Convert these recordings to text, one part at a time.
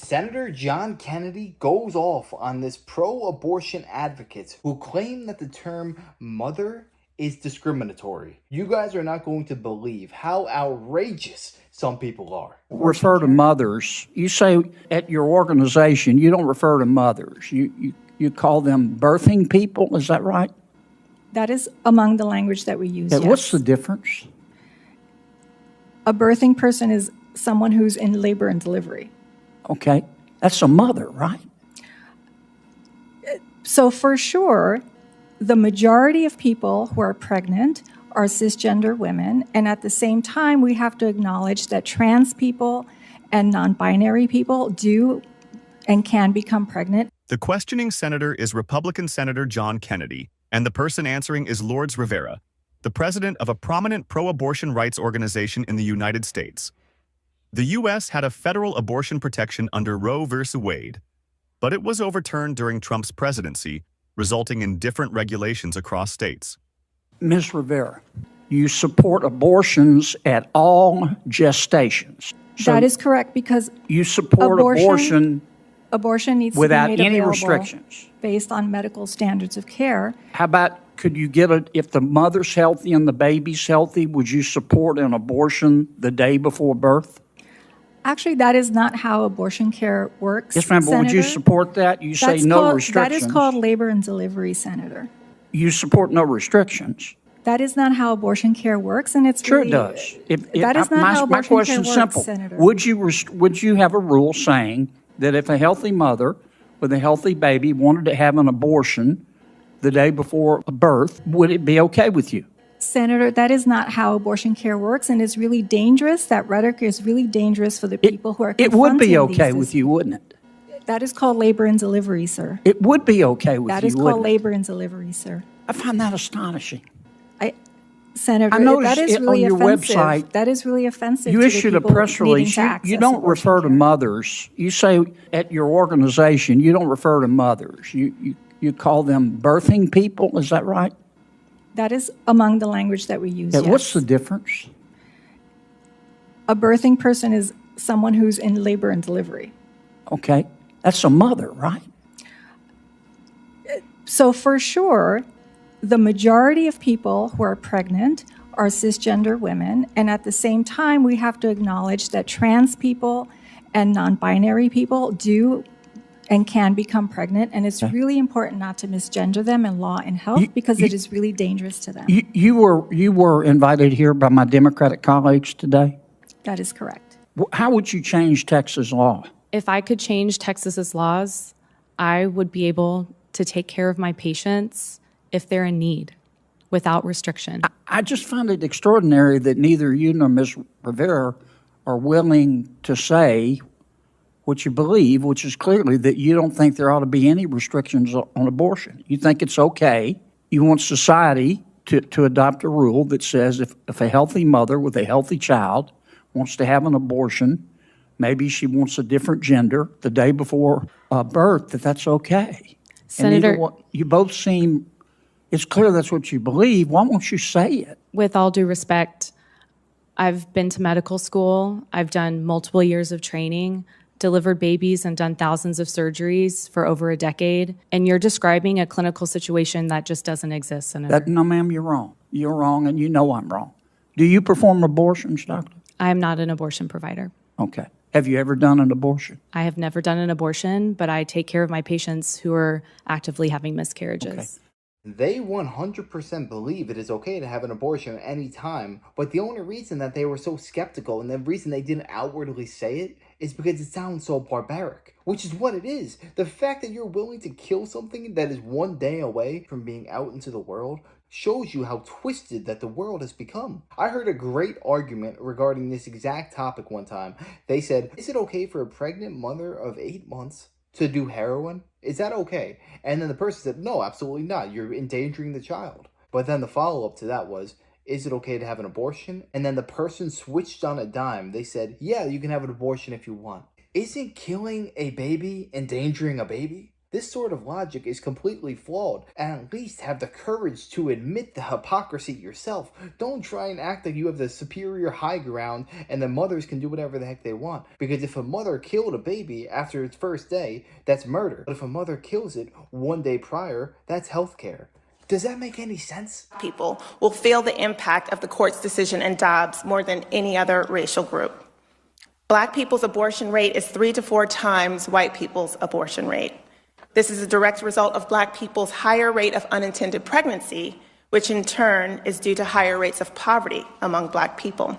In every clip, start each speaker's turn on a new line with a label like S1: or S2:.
S1: Senator John Kennedy goes off on this pro-abortion advocates who claim that the term mother is discriminatory. You guys are not going to believe how outrageous some people are.
S2: Refer to mothers. You say at your organization, you don't refer to mothers. You call them birthing people, is that right?
S3: That is among the language that we use, yes.
S2: What's the difference?
S3: A birthing person is someone who's in labor and delivery.
S2: Okay, that's a mother, right?
S3: So for sure, the majority of people who are pregnant are cisgender women, and at the same time, we have to acknowledge that trans people and non-binary people do and can become pregnant.
S4: The questioning senator is Republican Senator John Kennedy, and the person answering is Lourdes Rivera, the president of a prominent pro-abortion rights organization in the United States. The U.S. had a federal abortion protection under Roe v. Wade, but it was overturned during Trump's presidency, resulting in different regulations across states.
S2: Ms. Rivera, you support abortions at all gestations. So
S3: that is correct, because
S2: you support abortion
S3: needs
S2: without
S3: to be made
S2: any
S3: available
S2: restrictions.
S3: Based on medical standards of care.
S2: How about, could you get it, if the mother's healthy and the baby's healthy, would you support an abortion the day before birth?
S3: Actually, that is not how abortion care works,
S2: Yes, ma'am, but would you support that? You say no restrictions.
S3: That is called labor and delivery, Senator.
S2: You support no restrictions.
S3: That is not how abortion care works, and it's
S2: Sure
S3: really,
S2: it does.
S3: That is not how
S2: my
S3: abortion care
S2: question's
S3: works,
S2: simple.
S3: Senator.
S2: Would you have a rule saying that if a healthy mother with a healthy baby wanted to have an abortion the day before birth, would it be okay with you?
S3: Senator, that is not how abortion care works, and it's really dangerous. That rhetoric is really dangerous for the people who are confronting
S2: It would be okay
S3: these
S2: with you, wouldn't it?
S3: That is called labor and delivery, sir.
S2: It would be okay with you,
S3: That is
S2: wouldn't
S3: called
S2: it?
S3: labor and delivery, sir.
S2: I find that astonishing.
S3: Senator,
S2: I noticed
S3: that is
S2: it
S3: really
S2: on your
S3: offensive.
S2: website,
S3: that is really offensive.
S2: You
S3: to
S2: issued
S3: the
S2: a
S3: people
S2: press
S3: needing
S2: release.
S3: to access
S2: You don't
S3: abortion
S2: refer to
S3: care.
S2: mothers. You say at your organization, you don't refer to mothers. You call them birthing people, is that right?
S3: That is among the language that we use, yes.
S2: What's the difference?
S3: A birthing person is someone who's in labor and delivery.
S2: Okay, that's a mother, right?
S3: So for sure, the majority of people who are pregnant are cisgender women, and at the same time, we have to acknowledge that trans people and non-binary people do and can become pregnant, and it's really important not to misgender them in law and health because it is really dangerous to them.
S2: You were invited here by my Democratic colleagues today?
S3: That is correct.
S2: How would you change Texas law?
S5: If I could change Texas's laws, I would be able to take care of my patients if they're in need without restriction.
S2: I just find it extraordinary that neither you nor Ms. Rivera are willing to say what you believe, which is clearly that you don't think there ought to be any restrictions on abortion. You think it's okay. You want society to adopt a rule that says if a healthy mother with a healthy child wants to have an abortion, maybe she wants a different gender the day before birth, that's okay.
S5: Senator,
S2: you both seem, it's clear that's what you believe. Why won't you say it?
S5: with all due respect, I've been to medical school. I've done multiple years of training, delivered babies, and done thousands of surgeries for over a decade. And you're describing a clinical situation that just doesn't exist, Senator.
S2: No, ma'am, you're wrong. You're wrong, and you know I'm wrong. Do you perform abortions, doctor?
S5: I am not an abortion provider.
S2: Okay. Have you ever done an abortion?
S5: I have never done an abortion, but I take care of my patients who are actively having miscarriages.
S2: Okay.
S1: They 100% believe it is okay to have an abortion at any time, but the only reason that they were so skeptical and the reason they didn't outwardly say it is because it sounds so barbaric, which is what it is. The fact that you're willing to kill something that is one day away from being out into the world shows you how twisted that the world has become. I heard a great argument regarding this exact topic one time. They said, is it okay for a pregnant mother of 8 months to do heroin? Is that okay? And then the person said, no, absolutely not. You're endangering the child. But then the follow-up to that was, is it okay to have an abortion? And then the person switched on a dime. They said, yeah, you can have an abortion if you want. Isn't killing a baby endangering a baby? This sort of logic is completely flawed, and at least have the courage to admit the hypocrisy yourself. Don't try and act like you have the superior high ground and the mothers can do whatever the heck they want. Because if a mother killed a baby after its first day, that's murder. But if a mother kills it one day prior, that's healthcare. Does that make any sense?
S6: People will feel the impact of the court's decision in Dobbs more than any other racial group. Black people's abortion rate is 3 to 4 times white people's abortion rate. This is a direct result of Black people's higher rate of unintended pregnancy, which in turn is due to higher rates of poverty among Black people.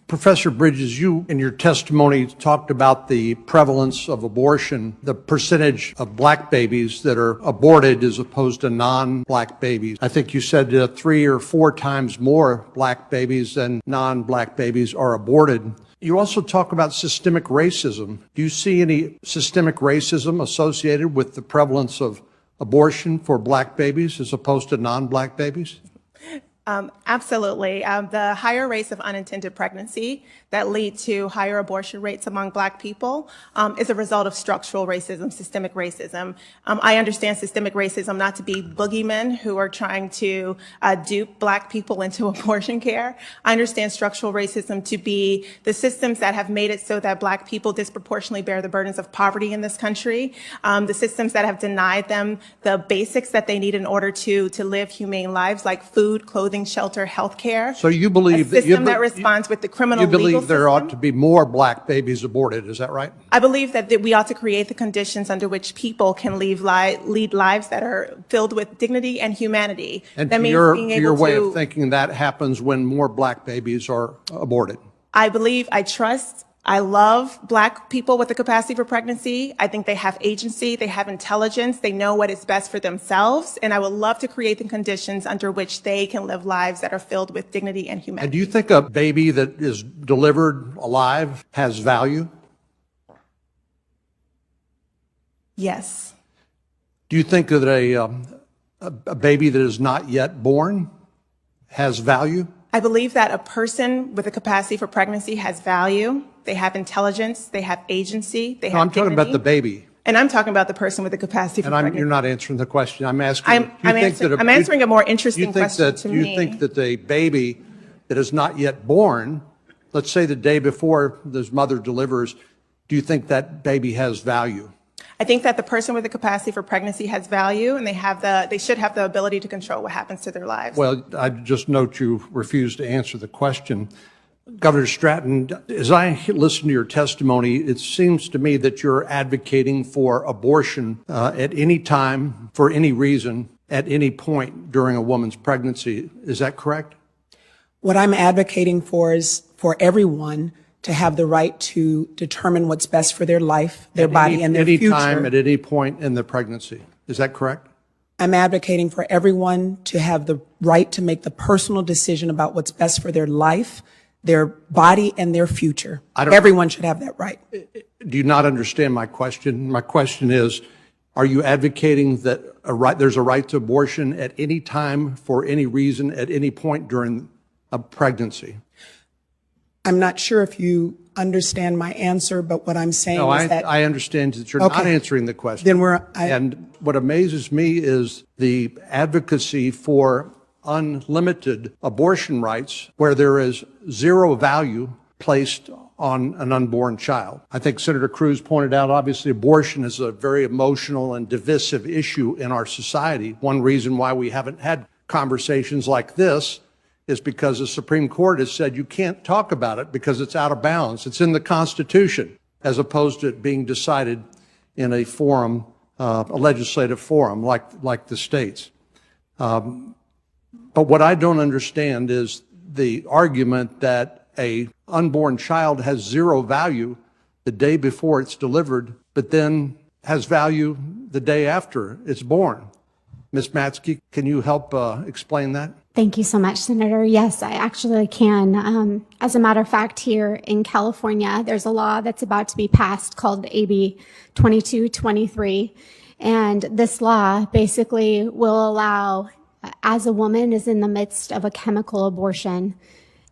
S7: Professor Bridges, you in your testimony talked about the prevalence of abortion, the percentage of Black babies that are aborted as opposed to non-Black babies. I think you said 3 or 4 times more Black babies than non-Black babies are aborted. You also talk about systemic racism. Do you see any systemic racism associated with the prevalence of abortion for Black babies as opposed to non-Black babies?
S6: Absolutely. The higher rates of unintended pregnancy that lead to higher abortion rates among Black people is a result of structural racism, systemic racism. I understand systemic racism not to be boogeymen who are trying to dupe Black people into abortion care. I understand structural racism to be the systems that have made it so that Black people disproportionately bear the burdens of poverty in this country, the systems that have denied them the basics that they need in order to live humane lives like food, clothing, shelter, health care.
S7: So you believe
S6: a system that responds with the criminal legal system.
S7: You believe there ought to be more Black babies aborted, is that right?
S6: I believe that we ought to create the conditions under which people can lead lives that are filled with dignity and humanity.
S7: And
S6: that
S7: to
S6: means being able
S7: your way
S6: to,
S7: of thinking, that happens when more Black babies are aborted.
S6: I believe, I love Black people with the capacity for pregnancy. I think they have agency, they have intelligence, they know what is best for themselves, and I would love to create the conditions under which they can live lives that are filled with dignity and humanity.
S7: And do you think a baby that is delivered alive has value?
S6: Yes.
S7: Do you think that a baby that is not yet born has value?
S6: I believe that a person with a capacity for pregnancy has value. They have intelligence. They have agency. They have
S7: I'm talking
S6: dignity.
S7: about the baby.
S6: And I'm talking about the person with the capacity for pregnancy.
S7: You're not answering the question. I'm asking.
S6: I'm answering a more interesting question to me.
S7: You think that a baby that is not yet born, let's say the day before this mother delivers, do you think that baby has value?
S6: I think that the person with the capacity for pregnancy has value, and they should have the ability to control what happens to their lives.
S7: Well, I just note you refuse to answer the question. Governor Stratton, as I listen to your testimony, it seems to me that you're advocating for abortion at any time, for any reason, at any point during a woman's pregnancy. Is that correct?
S8: What I'm advocating for is for everyone to have the right to determine what's best for their life, their body, and their future.
S7: At any time, at any point in the pregnancy. Is that correct?
S8: I'm advocating for everyone to have the right to make the personal decision about what's best for their life, their body, and their future. Everyone should have that right.
S7: Do you not understand my question? My question is, are you advocating that there's a right to abortion at any time, for any reason, at any point during a pregnancy?
S8: I'm not sure if you understand my answer, but what I'm saying is that
S7: I understand that you're not answering the question.
S8: Then
S7: and what amazes me is the advocacy for unlimited abortion rights, where there is zero value placed on an unborn child. I think Senator Cruz pointed out, obviously, abortion is a very emotional and divisive issue in our society. One reason why we haven't had conversations like this is because the Supreme Court has said you can't talk about it because it's out of bounds. It's in the Constitution, as opposed to it being decided in a forum, a legislative forum like the states. But what I don't understand is the argument that a unborn child has zero value the day before it's delivered, but then has value the day after it's born. Ms. Matzke, can you help explain that?
S9: Thank you so much, Senator. Yes, I actually can. As a matter of fact, here in California, there's a law that's about to be passed called AB 2223. And this law basically will allow, as a woman is in the midst of a chemical abortion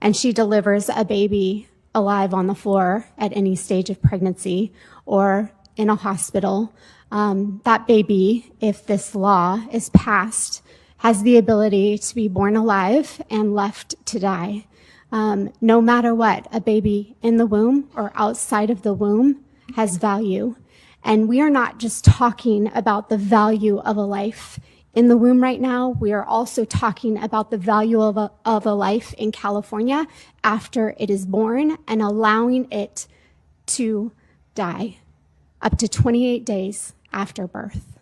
S9: and she delivers a baby alive on the floor at any stage of pregnancy, or in a hospital, that baby, if this law is passed, has the ability to be born alive and left to die. No matter what, a baby in the womb or outside of the womb has value. And we are not just talking about the value of a life in the womb right now. We are also talking about the value of a life in California after it is born and allowing it to die up to 28 days after birth.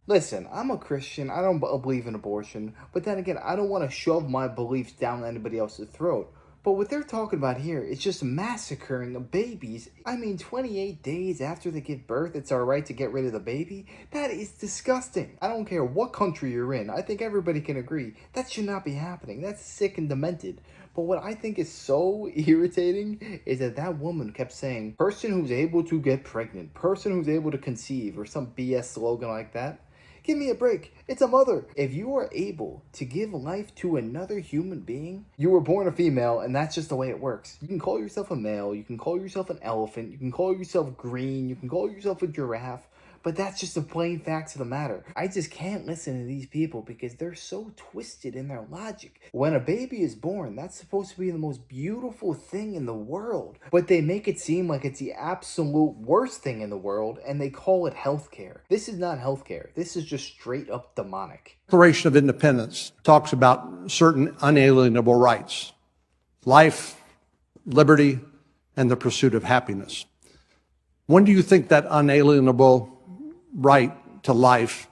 S1: Listen, I'm a Christian. I don't believe in abortion. But then again, I don't want to shove my beliefs down anybody else's throat. But what they're talking about here is just massacring babies. I mean, 28 days after they give birth, it's alright to get rid of the baby? That is disgusting. I don't care what country you're in. I think everybody can agree. That should not be happening. That's sick and demented. But what I think is so irritating is that woman kept saying, person who's able to get pregnant, person who's able to conceive, or some BS slogan like that. Give me a break. It's a mother. If you are able to give life to another human being, you were born a female, and that's just the way it works. You can call yourself a male, you can call yourself an elephant, you can call yourself green, you can call yourself a giraffe, but that's just the plain facts of the matter. I just can't listen to these people because they're so twisted in their logic. When a baby is born, that's supposed to be the most beautiful thing in the world, but they make it seem like it's the absolute worst thing in the world, and they call it healthcare. This is not healthcare. This is just straight up demonic.
S7: Declaration of Independence talks about certain unalienable rights: life, liberty, and the pursuit of happiness. When do you think that unalienable right to life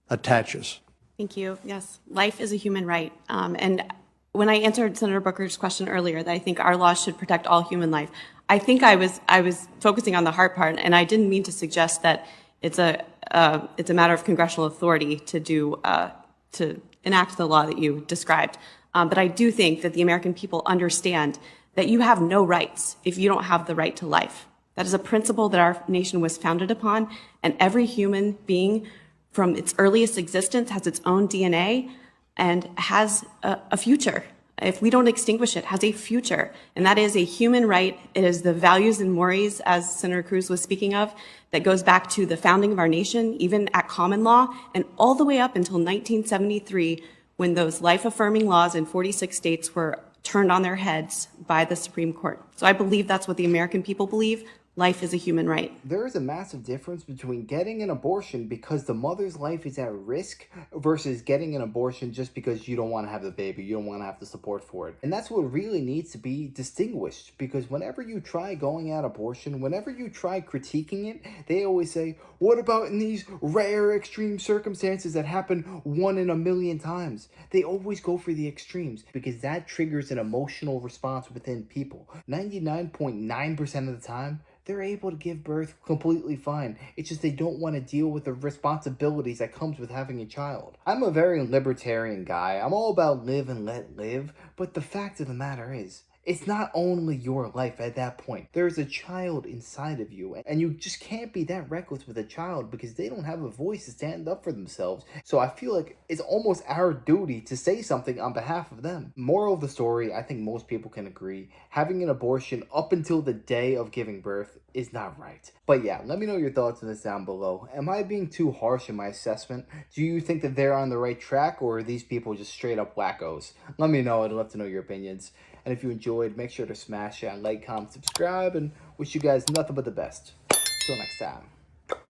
S7: attaches?
S10: Thank you. Yes, life is a human right. And when I answered Senator Booker's question earlier, that I think our laws should protect all human life, I think I was focusing on the heart part, and I didn't mean to suggest that it's a matter of congressional authority to enact the law that you described. But I do think that the American people understand that you have no rights if you don't have the right to life. That is a principle that our nation was founded upon, and every human being from its earliest existence has its own DNA and has a future. If we don't extinguish it, has a future. And that is a human right. It is the values and mores, as Senator Cruz was speaking of, that goes back to the founding of our nation, even at common law, and all the way up until 1973, when those life-affirming laws in 46 states were turned on their heads by the Supreme Court. So I believe that's what the American people believe. Life is a human right.
S1: There is a massive difference between getting an abortion because the mother's life is at risk versus getting an abortion just because you don't want to have the baby, you don't want to have the support for it. And that's what really needs to be distinguished, because whenever you try going at abortion, whenever you try critiquing it, they always say, what about in these rare extreme circumstances that happen 1 in a million times? They always go for the extremes because that triggers an emotional response within people. 99.9% of the time, they're able to give birth completely fine. It's just they don't want to deal with the responsibilities that comes with having a child. I'm a very libertarian guy. I'm all about live and let live. But the fact of the matter is, it's not only your life at that point. There's a child inside of you, and you just can't be that reckless with a child because they don't have a voice to stand up for themselves. So I feel like it's almost our duty to say something on behalf of them. Moral of the story, I think most people can agree, having an abortion up until the day of giving birth is not right. But yeah, let me know your thoughts on this down below. Am I being too harsh in my assessment? Do you think that they're on the right track, or are these people just straight up wackos? Let me know. I'd love to know your opinions. And if you enjoyed, make sure to smash that like, comment, subscribe, and wish you guys nothing but the best. Till next time.